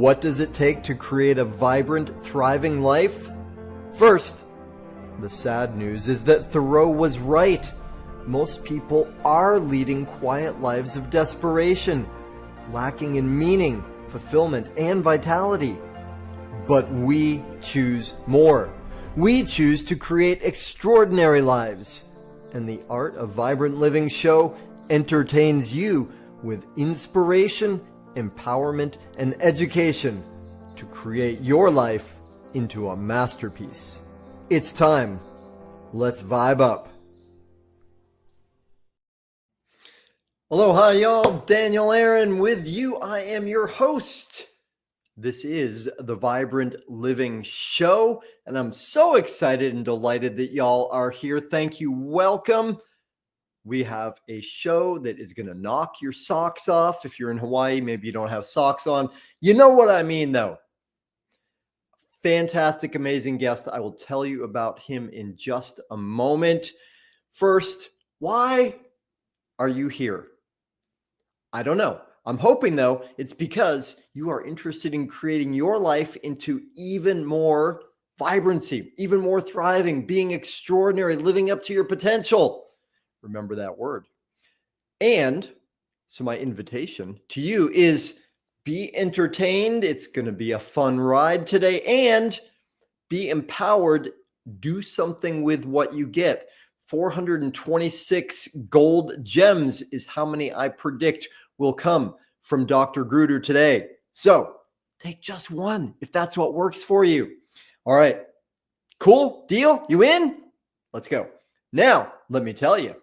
What does it take to create a vibrant, thriving life? First, the sad news is that Thoreau was right. Most people are leading quiet lives of desperation, lacking in meaning, fulfillment, and vitality. But we choose more. We choose to create extraordinary lives. And the Art of Vibrant Living show entertains you with inspiration, empowerment, and education to create your life into a masterpiece. It's time. Let's vibe up. Aloha, y'all. Daniel Aaron with you. I am your host. This is the Vibrant Living Show, and I'm so excited and delighted that y'all are here. Thank you. Welcome. We have a show that is going to knock your socks off. If you're in Hawaii, maybe you don't have socks on. You know what I mean, though. Fantastic, amazing guest. I will tell you about him in just a moment. First, why are you here? I don't know. I'm hoping, though, it's because you are interested in creating your life into even more vibrancy, even more thriving, being extraordinary, living up to your potential. Remember that word. And so my invitation to you is be entertained. It's going to be a fun ride today, and be empowered. Do something with what you get. 426 gold gems is how many I predict will come from Dr. Gruder today. So take just one if that's what works for you. All right. Cool deal. You in? Let's go. Now, let me tell you,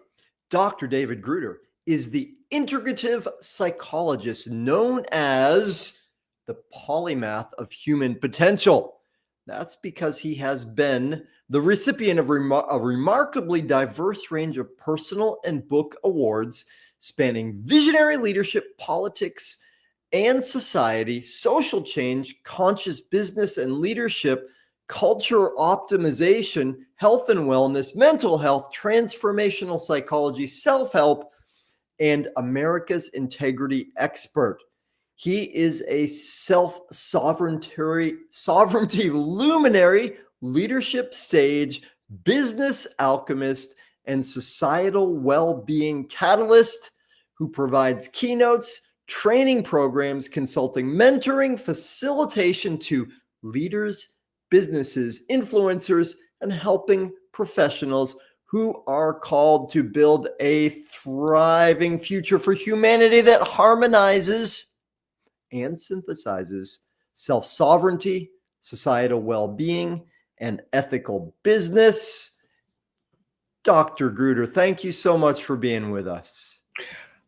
Dr. David Gruder is the integrative psychologist known as the Polymath of Human Potential. That's because he has been the recipient of a remarkably diverse range of personal and book awards spanning visionary leadership, politics, and society, social change, conscious business and leadership, culture optimization, health and wellness, mental health, transformational psychology, self-help, and America's integrity expert. He is a self-sovereignty luminary, leadership sage, business alchemist, and societal well-being catalyst who provides keynotes, training programs, consulting, mentoring, facilitation to leaders, businesses, influencers, and helping professionals who are called to build a thriving future for humanity that harmonizes and synthesizes self-sovereignty, societal well-being, and ethical business. Dr. Gruder, thank you so much for being with us.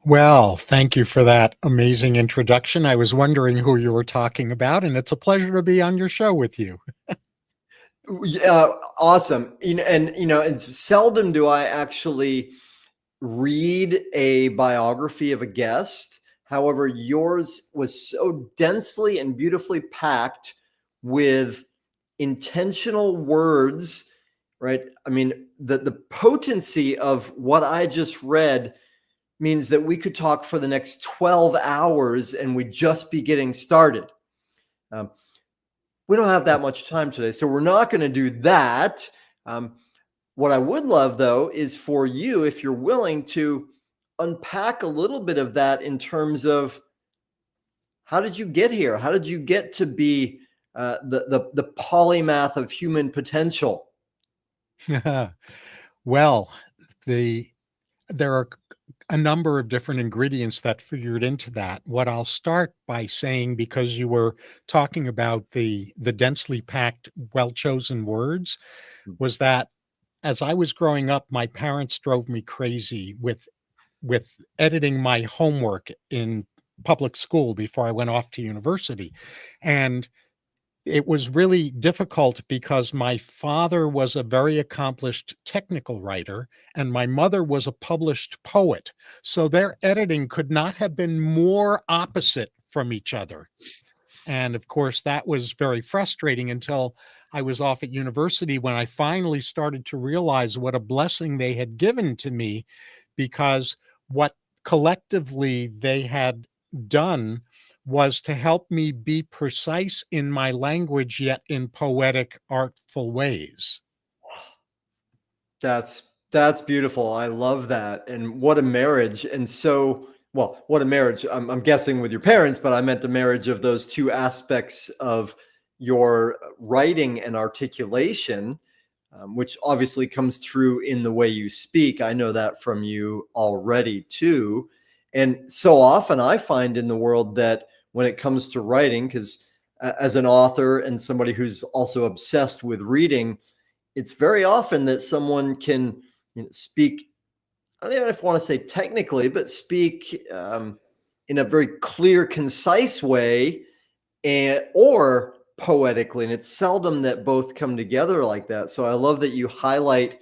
Well, thank you for that amazing introduction. I was wondering who you were talking about, and it's a pleasure to be on your show with you. Awesome. And seldom do I actually read a biography of a guest. However, yours was so densely and beautifully packed with intentional words, right? I mean, the potency of what I just read means that we could talk for the next 12 hours and we'd just be getting started. We don't have that much time today, so we're not going to do that. What I would love, though, is for you, if you're willing, to unpack a little bit of that in terms of how did you get here? How did you get to be the polymath of human potential? Well, there are a number of different ingredients that figured into that. What I'll start by saying, because you were talking about the densely packed, well-chosen words, was that as I was growing up, my parents drove me crazy with editing my homework in public school before I went off to university. And it was really difficult because my father was a very accomplished technical writer and my mother was a published poet. So their editing could not have been more opposite from each other. And of course, that was very frustrating until I was off at university, when I finally started to realize what a blessing they had given to me, because what collectively they had done was to help me be precise in my language, yet in poetic, artful ways. That's beautiful. I love that. And what a marriage. And so, well, what a marriage. I'm guessing with your parents, but I meant a marriage of those two aspects of your writing and articulation, which obviously comes through in the way you speak. I know that from you already too. And so often I find in the world that when it comes to writing, because as an author and somebody who's also obsessed with reading, it's very often that someone can speak, I don't even know if I want to say technically, but speak in a very clear, concise way, or poetically. And it's seldom that both come together like that. So I love that you highlight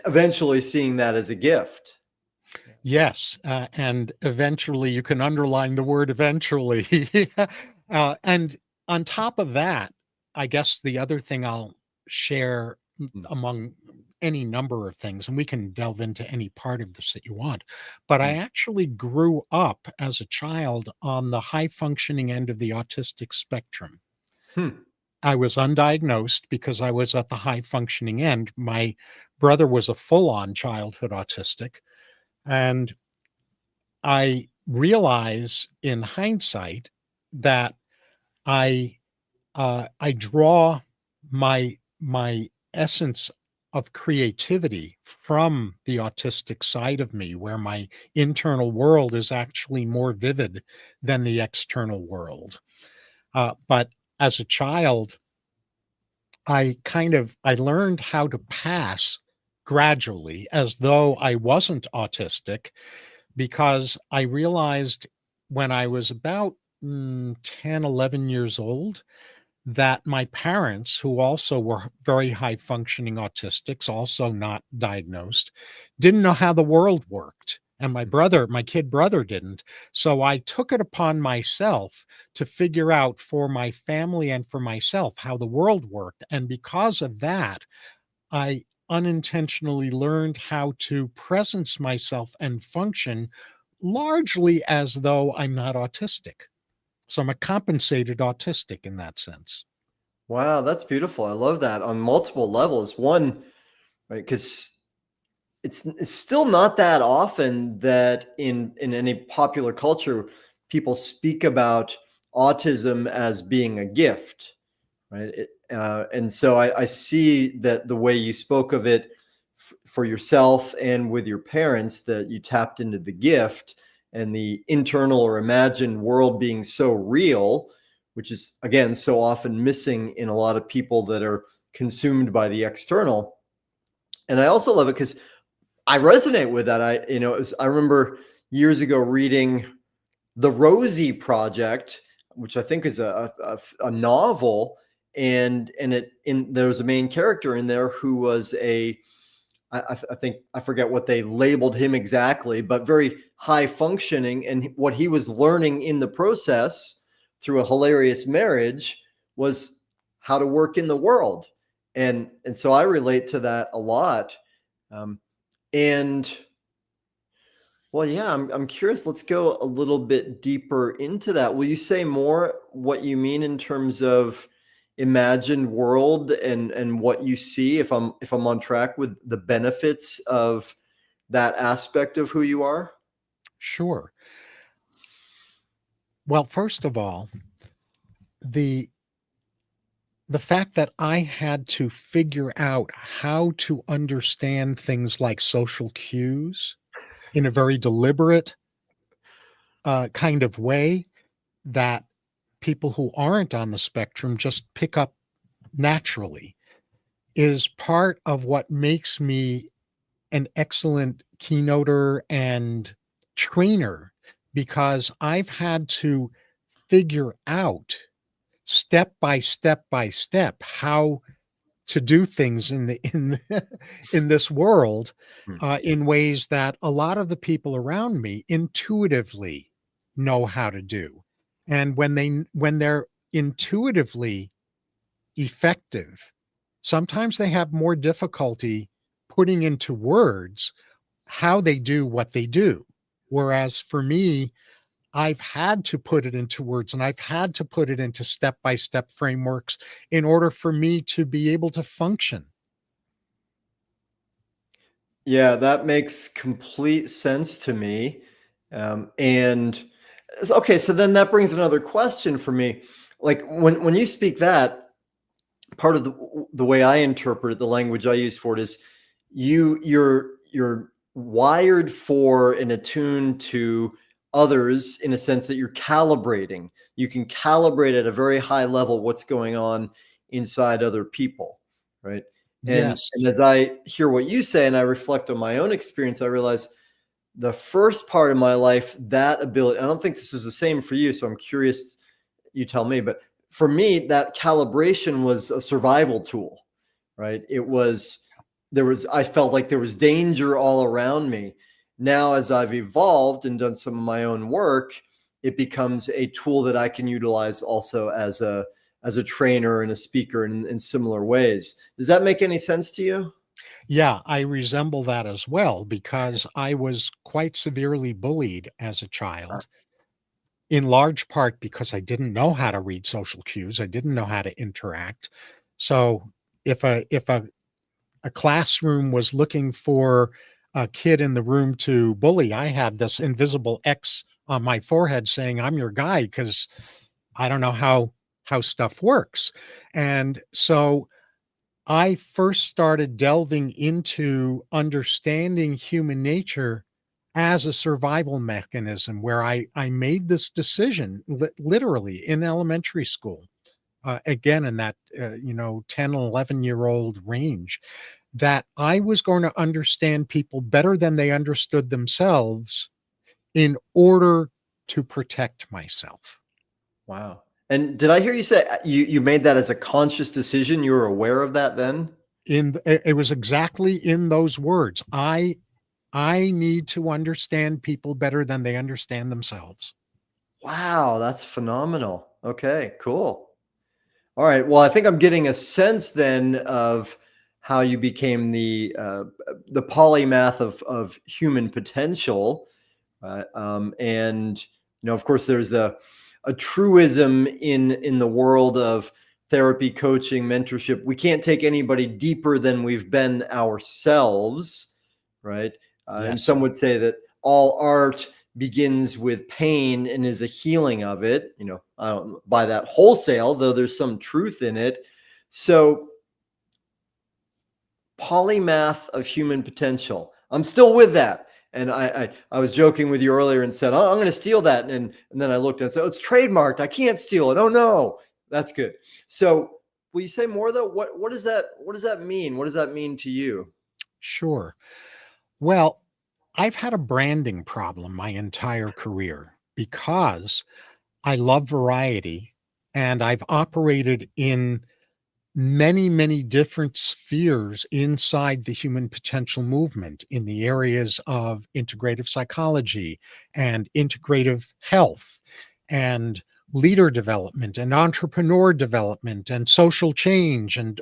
eventually seeing that as a gift. Yes, and eventually you can underline the word eventually. And on top of that, I guess the other thing I'll share Mm, among any number of things, and we can delve into any part of this that you want, but I mm, actually grew up as a child on the high functioning end of the autistic spectrum. hmm. I was undiagnosed because I was at the high functioning end. My brother was a full on childhood autistic. And I realize in hindsight that I I draw my essence of creativity from the autistic side of me, where my internal world is actually more vivid than the external world. But as a child, I learned how to pass gradually as though I wasn't autistic, because I realized when I was about 10, 11 years old that my parents, who also were very high functioning autistics, also not diagnosed, didn't know how the world worked. And my kid brother didn't. So I took it upon myself to figure out for my family and for myself how the world worked. And because of that, I unintentionally learned how to presence myself and function largely as though I'm not autistic. So I'm a compensated autistic in that sense. Wow, that's beautiful. I love that on multiple levels. One, right, because it's still not that often that in any popular culture people speak about autism as being a gift, right? And so I see that the way you spoke of it for yourself and with your parents, that you tapped into the gift and the internal or imagined world being so real, which is again so often missing in a lot of people that are consumed by the external. And I also love it because I resonate with that. I remember years ago reading The Rosie Project, which I think is a novel, and there was a main character in there who was I think I forget what they labeled him exactly, but very high functioning, and what he was learning in the process through a hilarious marriage was how to work in the world, and so I relate to that a lot. Um, and well, yeah, I'm curious. Let's go a little bit deeper into that. Will you say more what you mean in terms of imagined world and what you see, if I'm on track with the benefits of that aspect of who you are? Sure. Well, first of all, the the fact that I had to figure out how to understand things like social cues in a very deliberate kind of way that people who aren't on the spectrum just pick up naturally is part of what makes me an excellent keynoter and trainer, because I've had to figure out step by step by step how to do things in this world Hmm. in ways that a lot of the people around me intuitively know how to do. And when they're intuitively effective, sometimes they have more difficulty putting into words how they do what they do. Whereas for me, I've had to put it into words and I've had to put it into step-by-step frameworks in order for me to be able to function. Yeah, that makes complete sense to me. And okay, so then that brings another question for me. Like when you speak that, part of the way I interpret it, the language I use for it is you're wired for and attuned to others in a sense that you're calibrating. You can calibrate at a very high level what's going on inside other people, right? Yes. And as I hear what you say and I reflect on my own experience, I realize the first part of my life, that ability, I don't think this is the same for you, so I'm curious, you tell me, but for me, that calibration was a survival tool, right? I felt like there was danger all around me. Now, as I've evolved and done some of my own work, it becomes a tool that I can utilize also as a trainer and a speaker in similar ways. Does that make any sense to you? Yeah, I resemble that as well because I was quite severely bullied as a Uh, child, in large part because I didn't know how to read social cues. I didn't know how to interact. So if a classroom was looking for a kid in the room to bully, I had this invisible X on my forehead saying, "I'm your guy," because I don't know how stuff works. And so I first started delving into understanding human nature as a survival mechanism where I made this decision literally in elementary school, again, in that, 10, 11-year-old range, that I was going to understand people better than they understood themselves in order to protect myself. wow. And did I hear you say you made that as a conscious decision? You were aware of that then? It was exactly in those words. I need to understand people better than they understand themselves. Wow, that's phenomenal. Okay, cool. All right. Well, I think I'm getting a sense then of how you became the polymath of human potential, and of course, there's a truism in the world of therapy, coaching, mentorship. We can't take anybody deeper than we've been ourselves, right? And Yes. some would say that all art begins with pain and is a healing of it. I don't buy that wholesale, though there's some truth in it. So, polymath of human potential. I'm still with that. And I was joking with you earlier and said, oh, I'm going to steal that. And then I looked and said, oh, it's trademarked. I can't steal it. Oh, no. That's good. So, will you say more though? What does that mean? What does that mean to you? Sure. Well, I've had a branding problem my entire career because I love variety and I've operated in many, many different spheres inside the human potential movement in the areas of integrative psychology and integrative health and leader development and entrepreneur development and social change and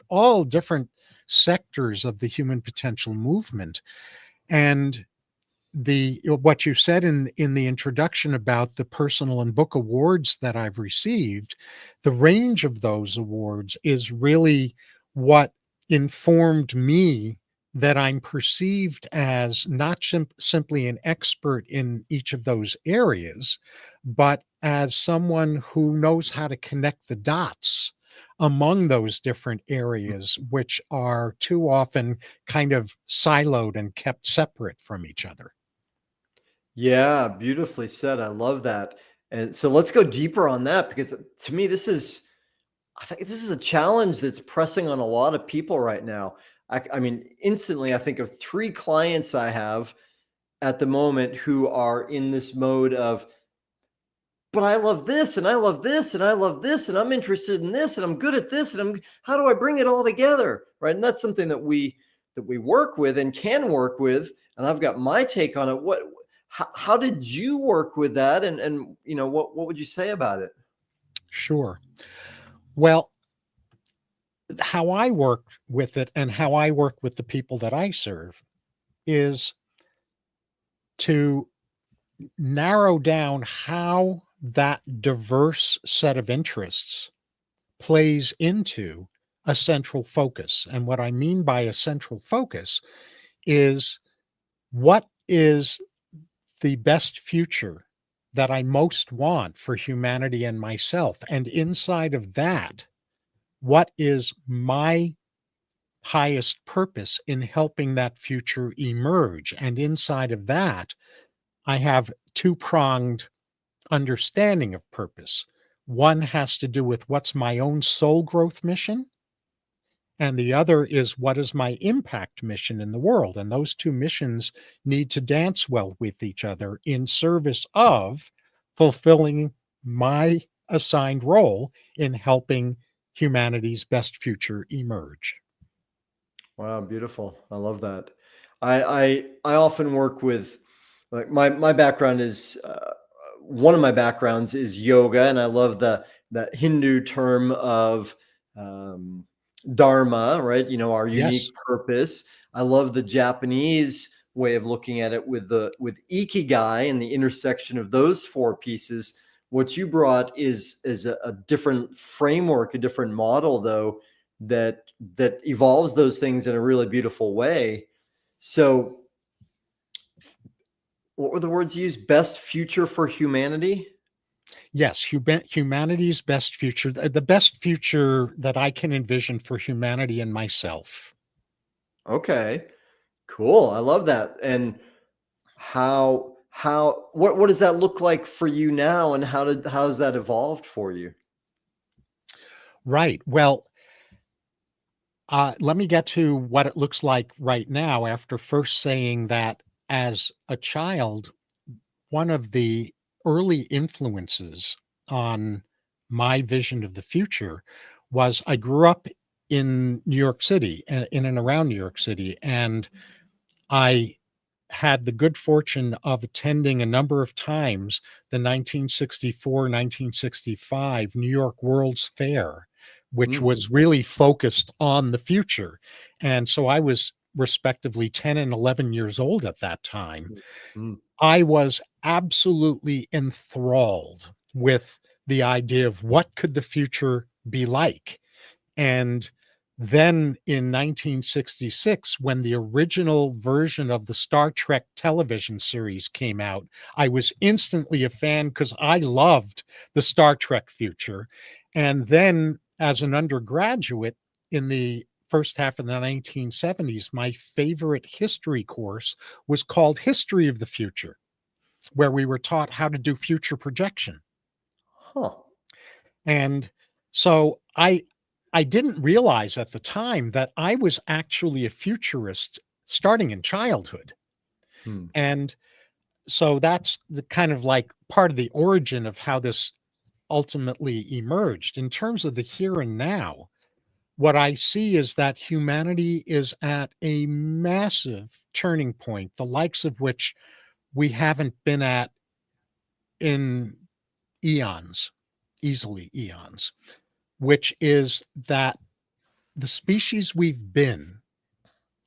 all different sectors of the human potential movement. And the what you said in the introduction about the personal and book awards that I've received, the range of those awards is really what informed me that I'm perceived as not simply an expert in each of those areas, but as someone who knows how to connect the dots among those different areas, which are too often kind of siloed and kept separate from each other. Yeah, beautifully said. I love that. And so let's go deeper on that because to me, I think this is a challenge that's pressing on a lot of people right now. I mean, instantly, I think of three clients I have at the moment who are in this mode of, but I love this and I love this and I love this and I'm interested in this and I'm good at this and how do I bring it all together? Right. And that's something that we work with and can work with. And I've got my take on it. How did you work with that? And what would you say about it? Sure. Well, how I work with it and how I work with the people that I serve is to narrow down how that diverse set of interests plays into a central focus. And what I mean by a central focus is, what is the best future that I most want for humanity and myself? And inside of that, what is my highest purpose in helping that future emerge? And inside of that, I have two-pronged understanding of purpose. One has to do with what's my own soul growth mission, and the other is what is my impact mission in the world. And those two missions need to dance well with each other in service of fulfilling my assigned role in helping humanity's best future emerge. Wow, beautiful. I love that. I often work with, like, my background is one of my backgrounds is yoga, and I love the Hindu term of um, dharma, right? You know, our Yes. unique purpose. I love the Japanese way of looking at it with ikigai and the intersection of those four pieces. What you brought is a different framework, a different model, though, that evolves those things in a really beautiful way. So, what were the words you used? Best future for humanity? Yes, humanity's best future, the best future that I can envision for humanity and myself. Okay, cool. I love that. And what does that look like for you now, and how's that evolved for you? Right. Well, let me get to what it looks like right now after first saying that as a child, one of the early influences on my vision of the future was I grew up in New York City, in and around New York City, and I had the good fortune of attending a number of times the 1964-1965 New York World's Fair, which Mm, was really focused on the future. And so I was respectively 10 and 11 years old at that time. mm, I was absolutely enthralled with the idea of what could the future be like. And then in 1966, when the original version of the Star Trek television series came out, I was instantly a fan because I loved the Star Trek future. And then as an undergraduate in the first half of the 1970s, my favorite history course was called History of the Future, where we were taught how to do future projection. huh. And so I didn't realize at the time that I was actually a futurist starting in childhood. Hmm. And so that's the kind of like part of the origin of how this ultimately emerged. In terms of the here and now, what I see is that humanity is at a massive turning point, the likes of which we haven't been at in eons, easily eons, which is that the species we've been,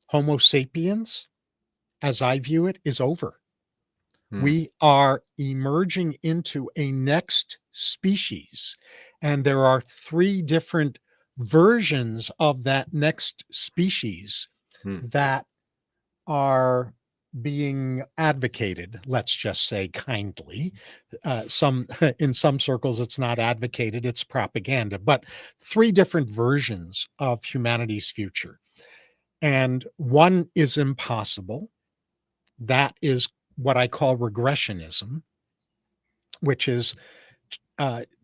Homo sapiens, as I view it, is over. Hmm. We are emerging into a next species, and there are three different versions of that next species Hmm. that are being advocated, let's just say kindly. Some in some circles it's not advocated, it's propaganda, but three different versions of humanity's future. And one is impossible. That is what I call regressionism, which is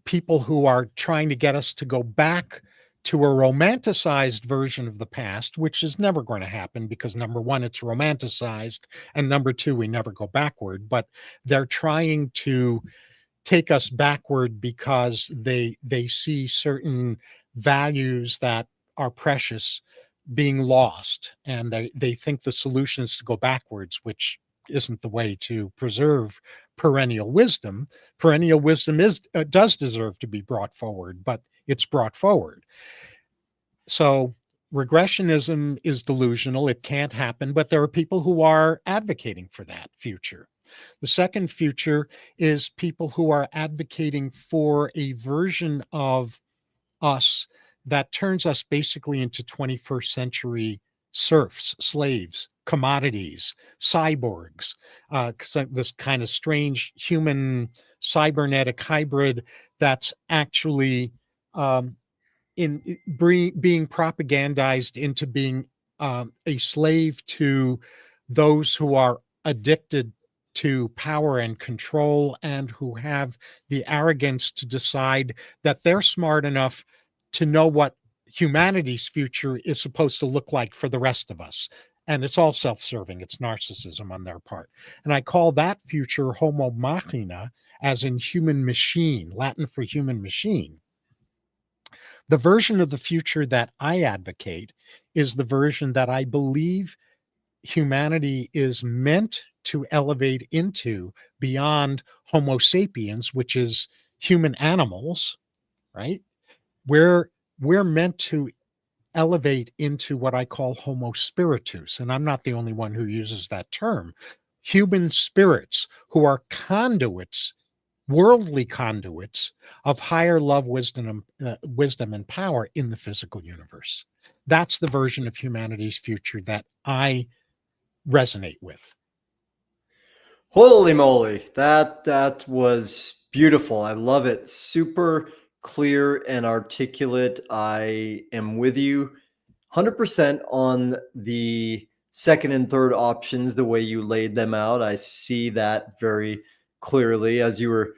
people who are trying to get us to go back to a romanticized version of the past, which is never going to happen because number one, it's romanticized, and number two, we never go backward. But they're trying to take us backward because they see certain values that are precious being lost, and they think the solution is to go backwards, which isn't the way to preserve perennial wisdom. Perennial wisdom is does deserve to be brought forward, but it's brought forward. So regressionism is delusional, it can't happen, but there are people who are advocating for that future. The second future is people who are advocating for a version of us that turns us basically into 21st century serfs, slaves, commodities, cyborgs, this kind of strange human cybernetic hybrid that's actually being propagandized into being a slave to those who are addicted to power and control and who have the arrogance to decide that they're smart enough to know what humanity's future is supposed to look like for the rest of us. And it's all self-serving. It's narcissism on their part. And I call that future homo machina, as in human machine, Latin for human machine. The version of the future that I advocate is the version that I believe humanity is meant to elevate into beyond Homo sapiens, which is human animals, right? We're meant to elevate into what I call Homo spiritus. And I'm not the only one who uses that term. Human spirits who are conduits, worldly conduits of higher love, wisdom, and power in the physical universe. That's the version of humanity's future that I resonate with. Holy moly, that was beautiful. I love it. Super clear and articulate. I am with you 100% on the second and third options, the way you laid them out. I see that very clearly as you were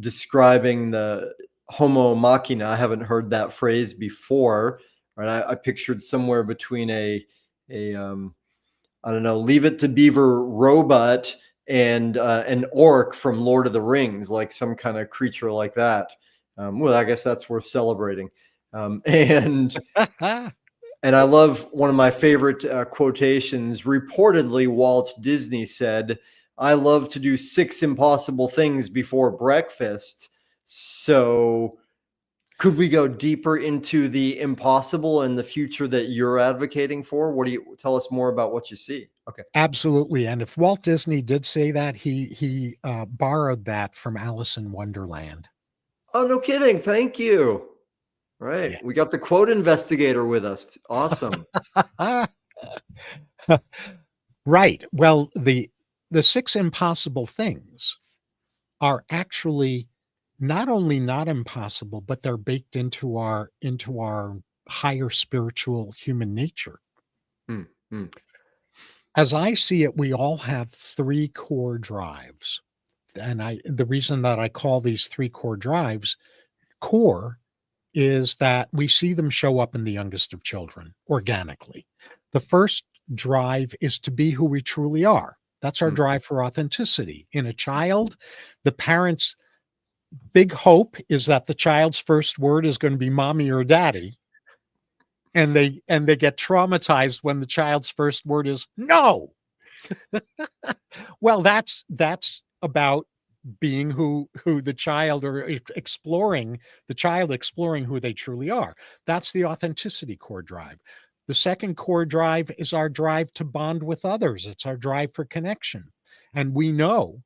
describing the homo machina. I haven't heard that phrase before. Right? I pictured somewhere between a I don't know, Leave It to Beaver robot and an orc from Lord of the Rings, like some kind of creature like that. Well, I guess that's worth celebrating. And I love one of my favorite quotations. Reportedly, Walt Disney said, "I love to do 6 impossible things before breakfast." So could we go deeper into the impossible and the future that you're advocating for? What do you tell us more about what you see? Okay. Absolutely. And if Walt Disney did say that, he borrowed that from Alice in Wonderland. Oh, no kidding. Thank you. Right. Yeah. We got the quote investigator with us. Awesome. Right. Well, the 6 impossible things are actually not only not impossible, but they're baked into our higher spiritual human nature. Mm, mm. As I see it, we all have 3 core drives. And the reason that I call these 3 core drives core is that we see them show up in the youngest of children organically. The first drive is to be who we truly are. That's our drive for authenticity. In a child, the parents' big hope is that the child's first word is going to be mommy or daddy. And they get traumatized when the child's first word is no. Well, that's about being who the child, or exploring the child, exploring who they truly are. That's the authenticity core drive. The second core drive is our drive to bond with others. It's our drive for connection. And we know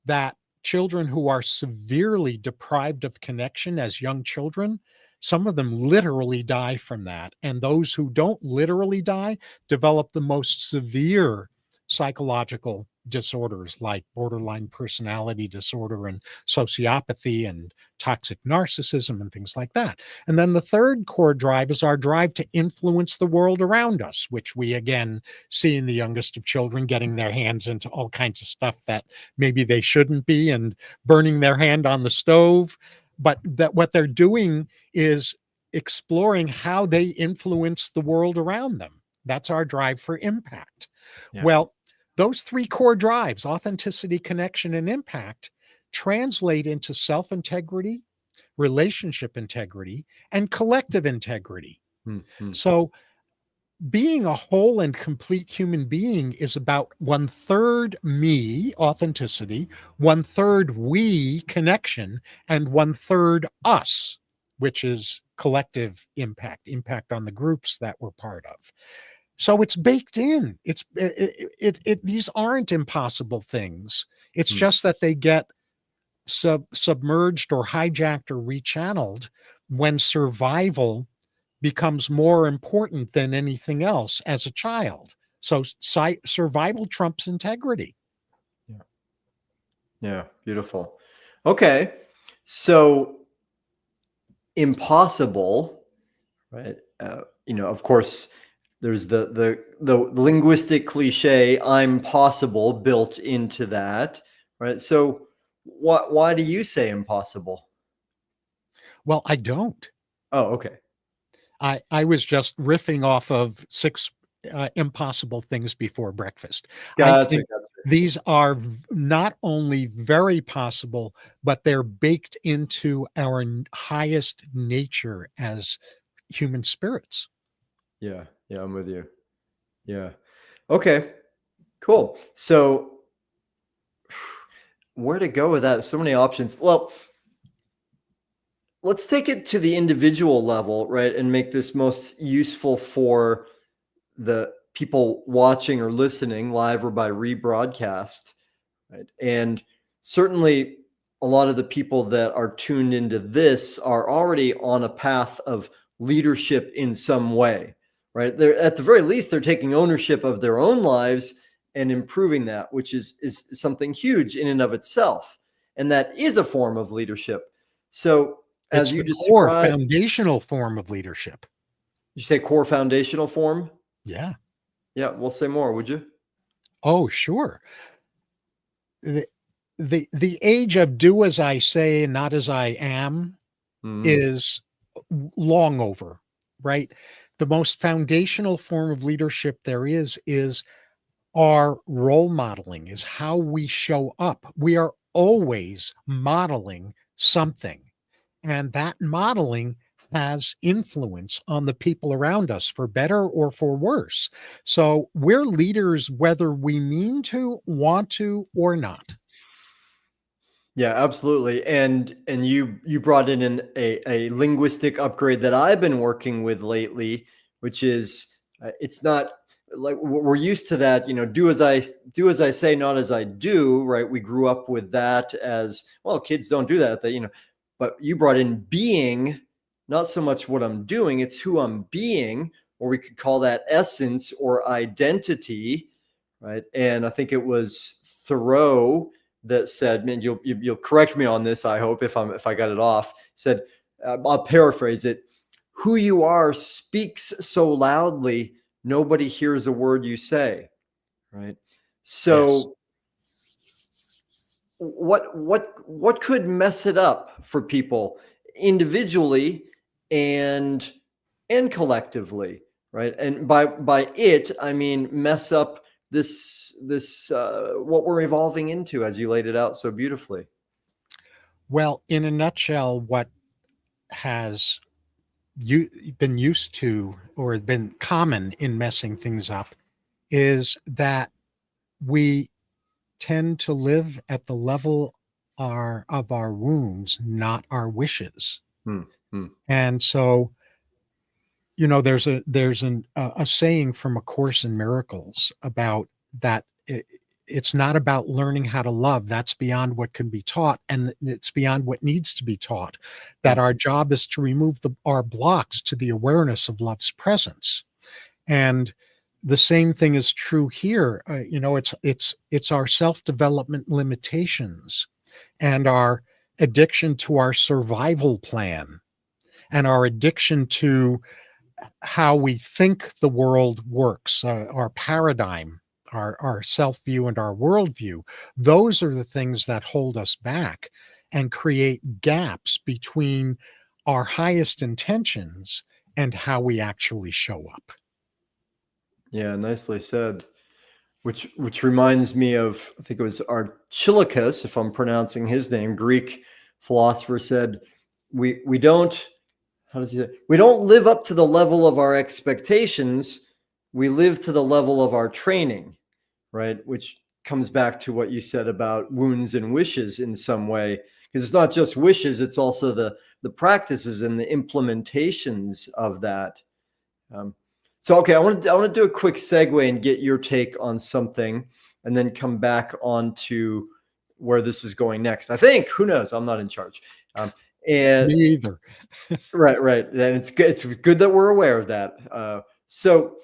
that children who are severely deprived of connection as young children, some of them literally die from that. And those who don't literally die develop the most severe psychological disorders like borderline personality disorder and sociopathy and toxic narcissism and things like that. And then the third core drive is our drive to influence the world around us, which we again see in the youngest of children, getting their hands into all kinds of stuff that maybe they shouldn't be and burning their hand on the stove. But that what they're doing is exploring how they influence the world around them. That's our drive for impact. Yeah. Well, those 3 core drives, authenticity, connection, and impact, translate into self-integrity, relationship integrity, and collective integrity. Mm-hmm. So being a whole and complete human being is about 1/3 me, authenticity, 1/3 we, connection, and 1/3 us, which is collective impact on the groups that we're part of. So it's baked in. These aren't impossible things. It's Hmm. just that they get submerged or hijacked or rechanneled when survival becomes more important than anything else as a child. So survival trumps integrity. Yeah. Yeah. Beautiful. Okay. So impossible, right? Of course, there's the linguistic cliche, "I'm possible," built into that, right? So, why do you say impossible? Well, I don't. Oh, okay. I was just riffing off of six impossible things before breakfast. I Gotcha. think these are not only very possible, but they're baked into our highest nature as human spirits. Yeah. Yeah. I'm with you. Yeah. Okay. Cool. So, where to go with that? So many options. Well, let's take it to the individual level, right? And make this most useful for the people watching or listening live or by rebroadcast, right? And certainly a lot of the people that are tuned into this are already on a path of leadership in some way, right? They're at the very least, they're taking ownership of their own lives and improving that, which is something huge in and of itself. And that is a form of leadership. So as It's you the core describe, foundational form of leadership. you say core foundational form? Yeah. Yeah, we'll say more, would you? Oh, sure. The, the age of do as I say and not as I am Mm, is long over, right? The most foundational form of leadership there is our role modeling, is how we show up. We are always modeling something, and that modeling has influence on the people around us for better or for worse. So we're leaders whether we mean to, want to, or not. yeah, absolutely. And you brought in a linguistic upgrade that I've been working with lately, which is it's not like we're used to that, do as I say, not as I do, right? We grew up with that as well. Kids don't do that, but you brought in being, not so much what I'm doing, it's who I'm being, or we could call that essence or identity, right? And I think it was Thoreau that said, man, you'll correct me on this, I hope, if I got it off. Said, I'll paraphrase it: "Who you are speaks so loudly, nobody hears a word you say." Right. Yes. So, what could mess it up for people individually and collectively, right? And by it, I mean mess up this what we're evolving into, as you laid it out so beautifully. Well, in a nutshell, what has you been used to or been common in messing things up is that we tend to live at the level of our wounds, not our wishes. Hmm, hmm. And so, there's a saying from A Course in Miracles about that. It's not about learning how to love. That's beyond what can be taught, and it's beyond what needs to be taught. That Hmm. our job is to remove our blocks to the awareness of love's presence. And the same thing is true here. It's our self-development limitations and our addiction to our survival plan and our addiction to how we think the world works, our paradigm, our self view, and our worldview. Those are the things that hold us back and create gaps between our highest intentions and how we actually show up. Yeah, nicely said. Which reminds me of, I think it was Archilochus, if I'm pronouncing his name, Greek philosopher, said, we don't, how does he say, we don't live up to the level of our expectations, we live to the level of our training, right? Which comes back to what you said about wounds and wishes in some way, because it's not just wishes, it's also the practices and the implementations of that. um, So, okay, I want to do a quick segue and get your take on something, and then come back on to where this is going next. I think, who knows? I'm not in charge. And Me either. right. And it's good. It's good that we're aware of that. So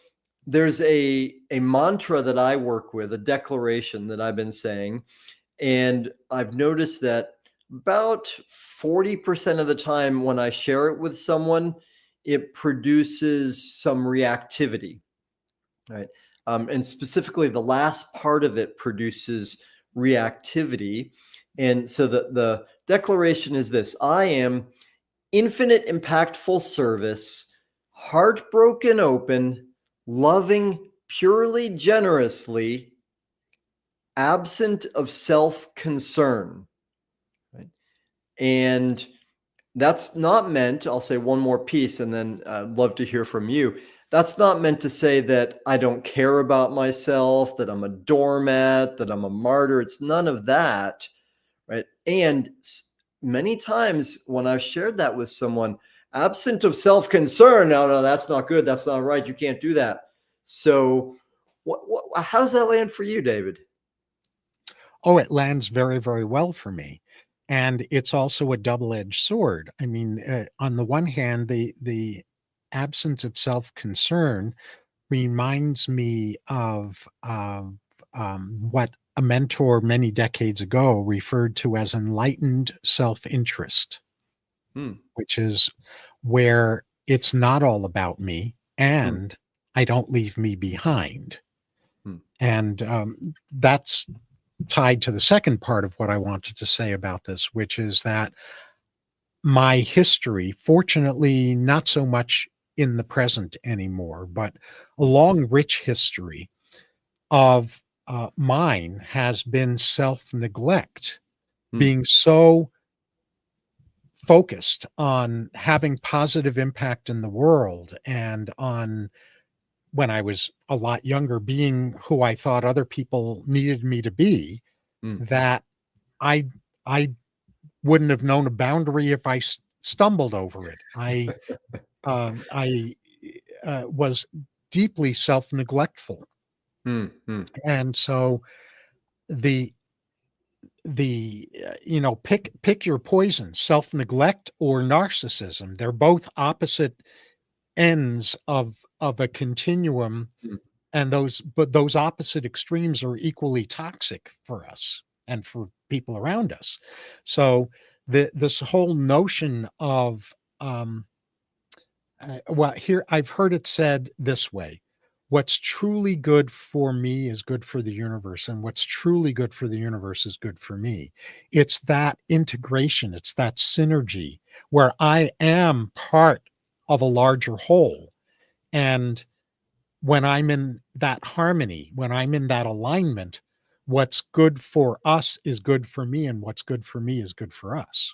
there's a mantra that I work with, a declaration that I've been saying, and I've noticed that about 40% of the time when I share it with someone, it produces some reactivity, right? And specifically, the last part of it produces reactivity. And so the declaration is this: I am infinite impactful service, heartbroken open, loving purely generously, absent of self-concern. Right? And that's not meant, I'll say one more piece and then I'd love to hear from you. That's not meant to say that I don't care about myself, that I'm a doormat, that I'm a martyr. It's none of that, right? And many times when I've shared that with someone, absent of self-concern, no, that's not good. That's not right. You can't do that. So how does that land for you, David? Oh, it lands very, very well for me. And it's also a double-edged sword. I mean, on the one hand, the absence of self-concern reminds me of what a mentor many decades ago referred to as enlightened self-interest, Hmm. which is where it's not all about me Hmm. and I don't leave me behind. Hmm. And that's tied to the second part of what I wanted to say about this, which is that my history, fortunately, not so much in the present anymore, but a long, rich history of mine has been self neglect, Hmm. being so focused on having positive impact in the world and on when I was a lot younger, being who I thought other people needed me to be, Hmm. that I I wouldn't have known a boundary if I stumbled over it. I was deeply self-neglectful, Hmm. Hmm. and so the pick your poison, self-neglect or narcissism. They're both opposite ends of a continuum, Hmm. and those opposite extremes are equally toxic for us and for people around us. So this whole notion of well, here I've heard it said this way: what's truly good for me is good for the universe, and what's truly good for the universe is good for me. It's that integration, it's that synergy where I am part of a larger whole. And when I'm in that harmony, when I'm in that alignment, what's good for us is good for me, and what's good for me is good for us.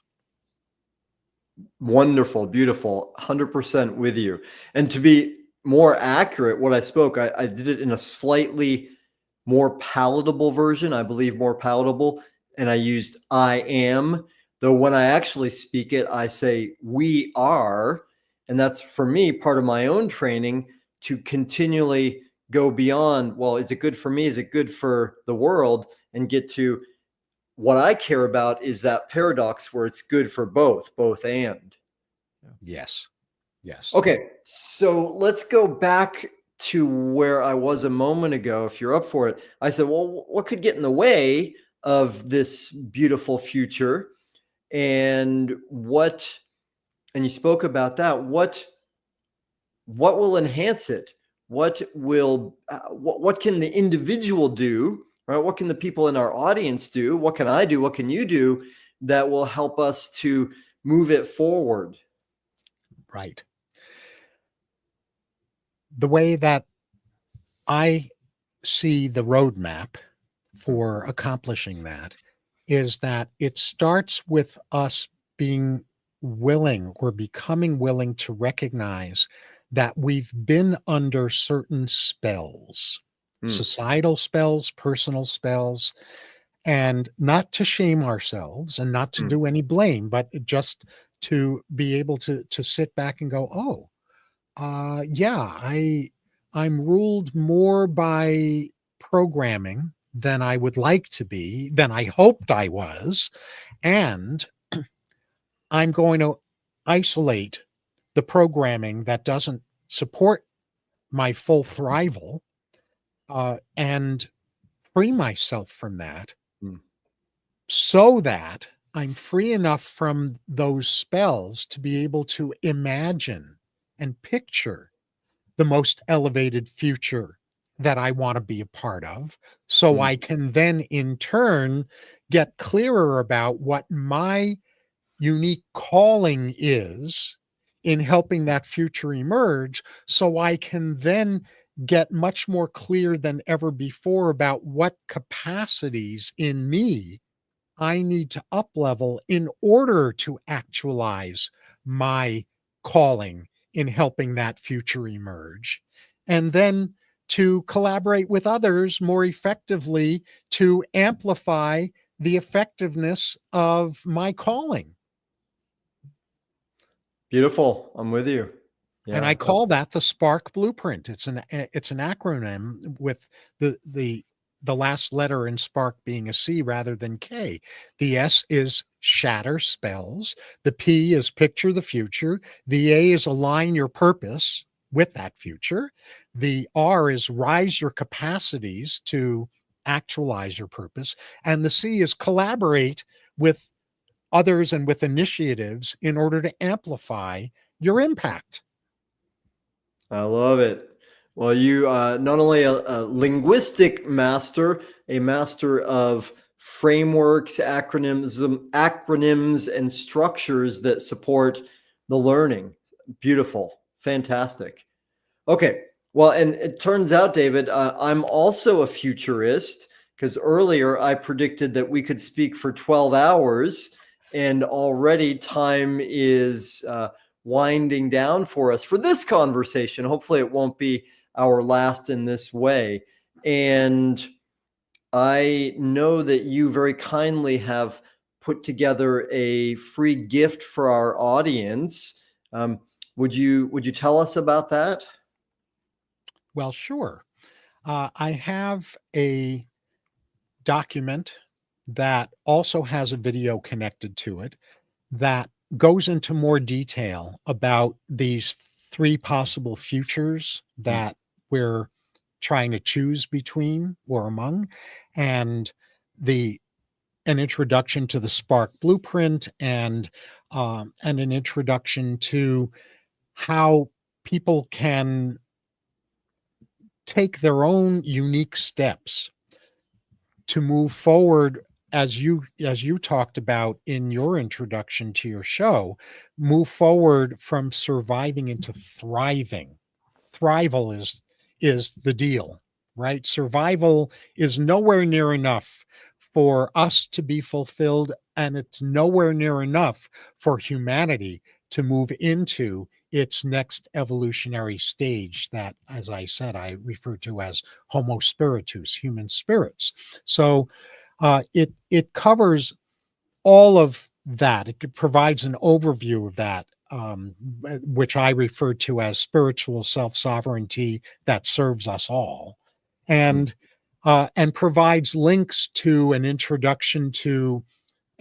Wonderful, beautiful, 100% with you. And to be more accurate, what I spoke, I did it in a slightly more palatable version, I believe more palatable. And I used I am, though when I actually speak it, I say we are. And that's for me part of my own training to continually go beyond, well, is it good for me? Is it good for the world? And get to what I care about is that paradox where it's good for both and. Yes. Yes. Okay, so let's go back to where I was a moment ago. If you're up for it, I said, well, what could get in the way of this beautiful future? And and you spoke about that. What will enhance it? What can the individual do? Right? What can the people in our audience do? What can I do? What can you do that will help us to move it forward? Right. The way that I see the roadmap Hmm. for accomplishing that is that it starts with us being willing or becoming willing to recognize that we've been under certain spells, Hmm. societal spells, personal spells, and not to shame ourselves and not to Hmm. do any blame, but just to be able to sit back and go, oh, yeah, I'm ruled more by programming than I would like to be, than I hoped I was. And I'm going to isolate the programming that doesn't support my full thrival, and free myself from that Mm. so that I'm free enough from those spells to be able to imagine and picture the most elevated future that I want to be a part of. So Mm. I can then, in turn, get clearer about what my unique calling is in helping that future emerge. So I can then get much more clear than ever before about what capacities in me I need to up level in order to actualize my calling in helping that future emerge. And then to collaborate with others more effectively to amplify the effectiveness of my calling. Beautiful. I'm with you. And I Yeah. call that the Spark Blueprint. It's an acronym with the last letter in Spark being a C rather than K. The S is shatter spells. The P is picture the future. The A is align your purpose with that future. The R is rise your capacities to actualize your purpose. And the C is collaborate with others and with initiatives in order to amplify your impact. I love it. Well, you not only a linguistic master, a master of frameworks, acronyms, and structures that support the learning. Beautiful, fantastic. Okay, well, and it turns out, David, I'm also a futurist because earlier I predicted that we could speak for 12 hours, and already time is winding down for us for this conversation. Hopefully, it won't be our last in this way. And I know that you very kindly have put together a free gift for our audience. Would you tell us about that? Well, sure. I have a document that also has a video connected to it that goes into more detail about these three possible futures Mm. that we're trying to choose between or among, and the an introduction to the Spark Blueprint, and an introduction to how people can take their own unique steps to move forward, as you talked about in your introduction to your show, move forward from surviving into thriving. Thrival is the deal, right? Survival is nowhere near enough for us to be fulfilled, and it's nowhere near enough for humanity to move into its next evolutionary stage that, as I said, I refer to as Homo spiritus, human spirits. So it covers all of that. It provides an overview of that, which I refer to as spiritual self-sovereignty that serves us all, Mm. and provides links to an introduction to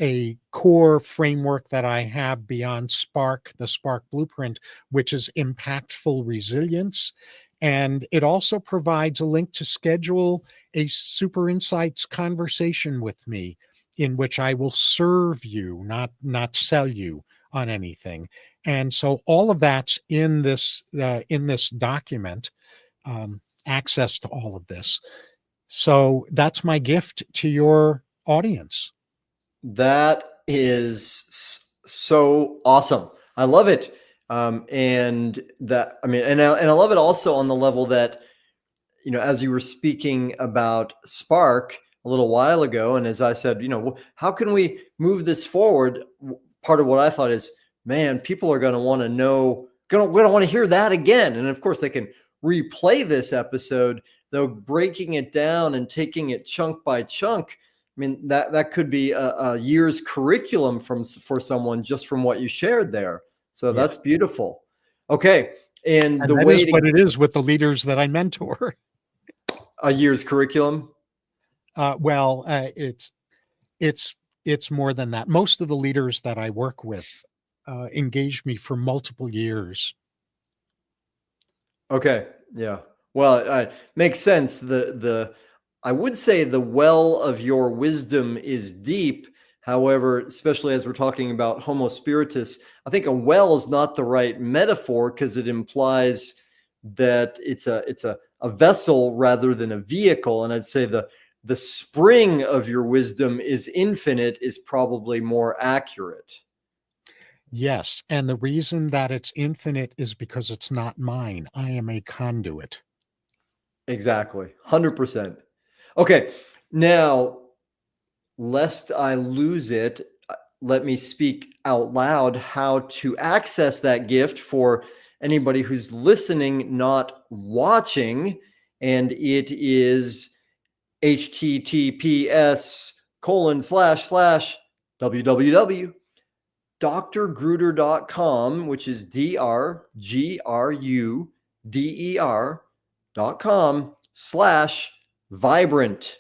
a core framework that I have beyond Spark, the Spark Blueprint, which is impactful resilience. And it also provides a link to schedule a Super Insights conversation with me in which I will serve you, not sell you on anything. And so all of that's in this document, access to all of this. So that's my gift to your audience. That is so awesome. I love it. And that, I mean, and I love it also on the level that, as you were speaking about Spark a little while ago, and as I said, how can we move this forward? Part of what I thought is, man, people are going to want to know, going to want to hear that again. And of course, they can replay this episode, though breaking it down and taking it chunk by chunk. I mean, that could be a year's curriculum for someone just from what you shared there. So Yeah. that's beautiful. Okay. And And the that is way to what it is with the leaders that I mentor. a year's curriculum. Well, it's it's more than that. Most of the leaders that I work with engage me for multiple years. Okay. Yeah. Well, makes sense. The I would say the well of your wisdom is deep. However, especially as we're talking about Homo spiritus, I think a well is not the right metaphor because it implies that it's a vessel rather than a vehicle. And I'd say the spring of your wisdom is infinite is probably more accurate. Yes, and the reason that it's infinite is because it's not mine. I am a conduit. Exactly. 100%. Okay. Now, lest I lose it, let me speak out loud how to access that gift for anybody who's listening, not watching. And it is https://www.drgruder.com, which is drgruder.com/vibrant.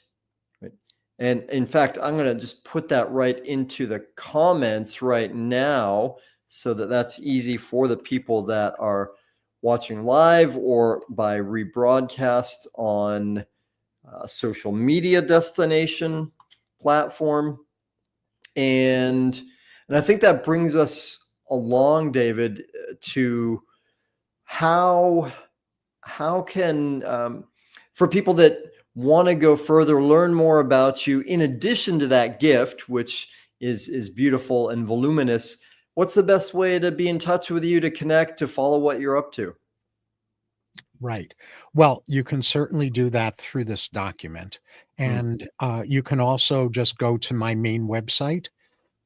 And in fact, I'm going to just put that right into the comments right now so that that's easy for the people that are watching live or by rebroadcast on a social media destination platform. And I think that brings us along, David, to how can for people that want to go further, learn more about you, in addition to that gift, which is beautiful and voluminous, what's the best way to be in touch with you, to connect, to follow what you're up to? Right. Well, you can certainly do that through this document. Mm. And you can also just go to my main website,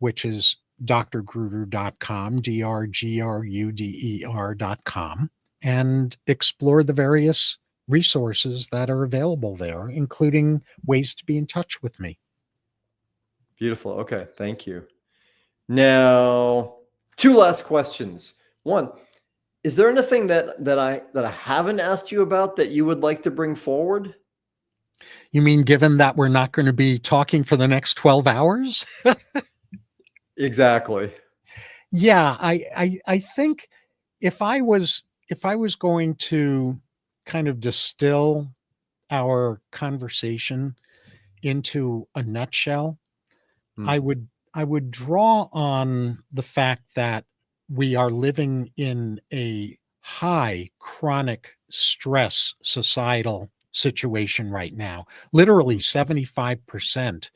which is drgruder.com, drgruder.com, and explore the various resources that are available there, including ways to be in touch with me. Beautiful. Okay. Thank you. Now, two last questions. One, is there anything that I haven't asked you about that you would like to bring forward? You mean given that we're not going to be talking for the next 12 hours? Exactly. Yeah, I think if I was going to kind of distill our conversation into a nutshell, Mm. I would draw on the fact that we are living in a high chronic stress societal situation right now. Literally 75%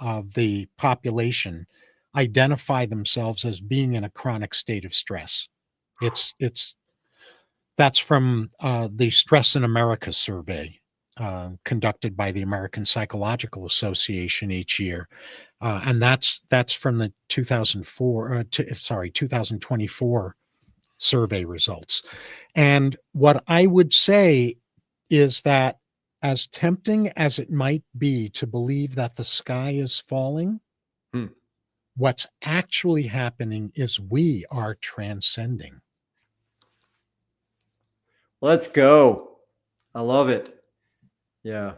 of the population identify themselves as being in a chronic state of stress. It's That's from the Stress in America survey conducted by the American Psychological Association each year, and that's from the 2024 survey results. And what I would say is that, as tempting as it might be to believe that the sky is falling, Hmm. what's actually happening is we are transcending. Let's go. I love it. Yeah,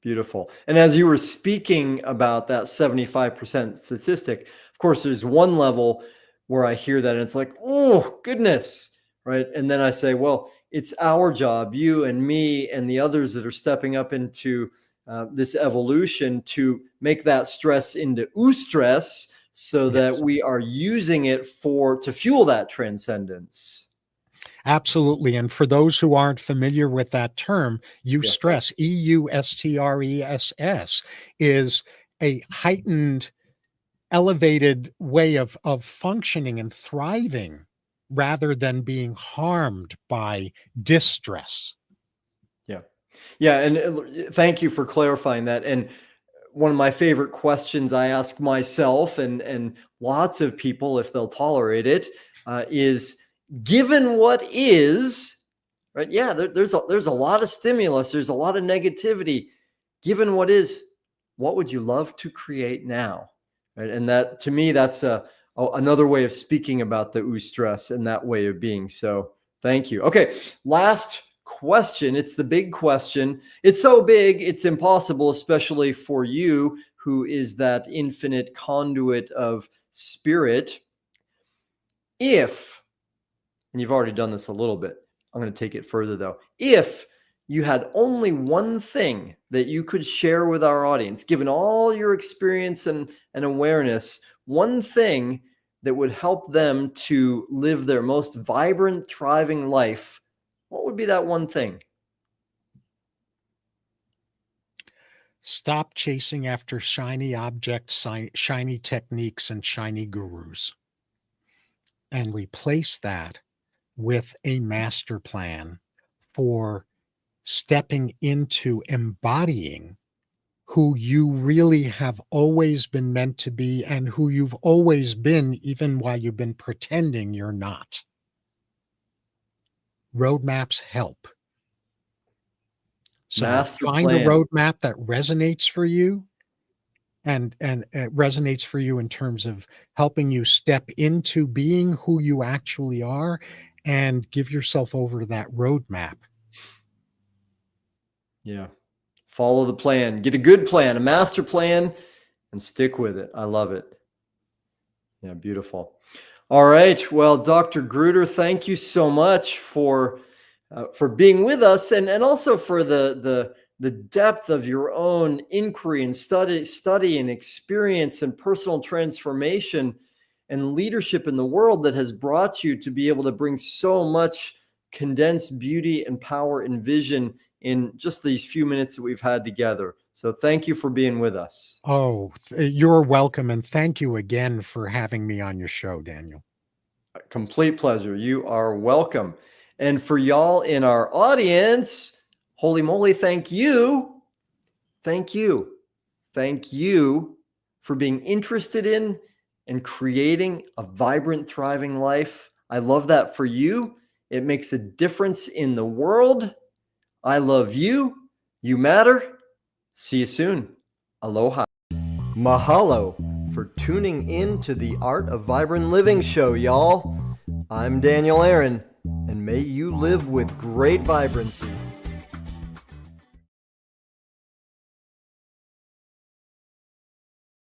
beautiful. And as you were speaking about that 75% statistic, of course, there's one level where I hear that and it's like, oh, goodness, right? And then I say, well, it's our job, you and me and the others that are stepping up into this evolution, to make that stress into stress so that Yes. we are using it to fuel that transcendence. Absolutely. And for those who aren't familiar with that term, Yeah. eustress, EUSTRESS, is a heightened, elevated way of functioning and thriving rather than being harmed by distress. Yeah. Yeah. And thank you for clarifying that. And one of my favorite questions I ask myself and lots of people, if they'll tolerate it, is, given what is, right? Yeah, there's a lot of stimulus, there's a lot of negativity. Given what is, what would you love to create now? Right? And that, to me, that's another way of speaking about the stress and that way of being. So Thank you. Okay, last question. It's the big question. It's so big, it's impossible, especially for you, who is that infinite conduit of spirit. If, and you've already done this a little bit, I'm going to take it further though. If you had only one thing that you could share with our audience, given all your experience and awareness, one thing that would help them to live their most vibrant, thriving life, what would be that one thing? Stop chasing after shiny objects, shiny techniques, and shiny gurus, and replace that with a master plan for stepping into embodying who you really have always been meant to be and who you've always been, even while you've been pretending you're not. Roadmaps help. So Master find a plan. roadmap that resonates for you and it resonates for you in terms of helping you step into being who you actually are, and give yourself over to that roadmap. Yeah. Follow the plan. Get a good plan, a master plan, and stick with it. I love it. Yeah, beautiful. All right. Well, Dr. Gruder, thank you so much for being with us, and also for the depth of your own inquiry and study and experience and personal transformation and leadership in the world that has brought you to be able to bring so much condensed beauty and power and vision in just these few minutes that we've had together. So thank you for being with us. Oh, you're welcome. And thank you again for having me on your show, Daniel. A complete pleasure. You are welcome. And for y'all in our audience, holy moly, thank you. Thank you. Thank you for being interested in and creating a vibrant, thriving life. I love that for you. It makes a difference in the world. I love you. You matter. See you soon. Aloha. Mahalo for tuning in to the Art of Vibrant Living show, y'all. I'm Daniel Aaron, and may you live with great vibrancy.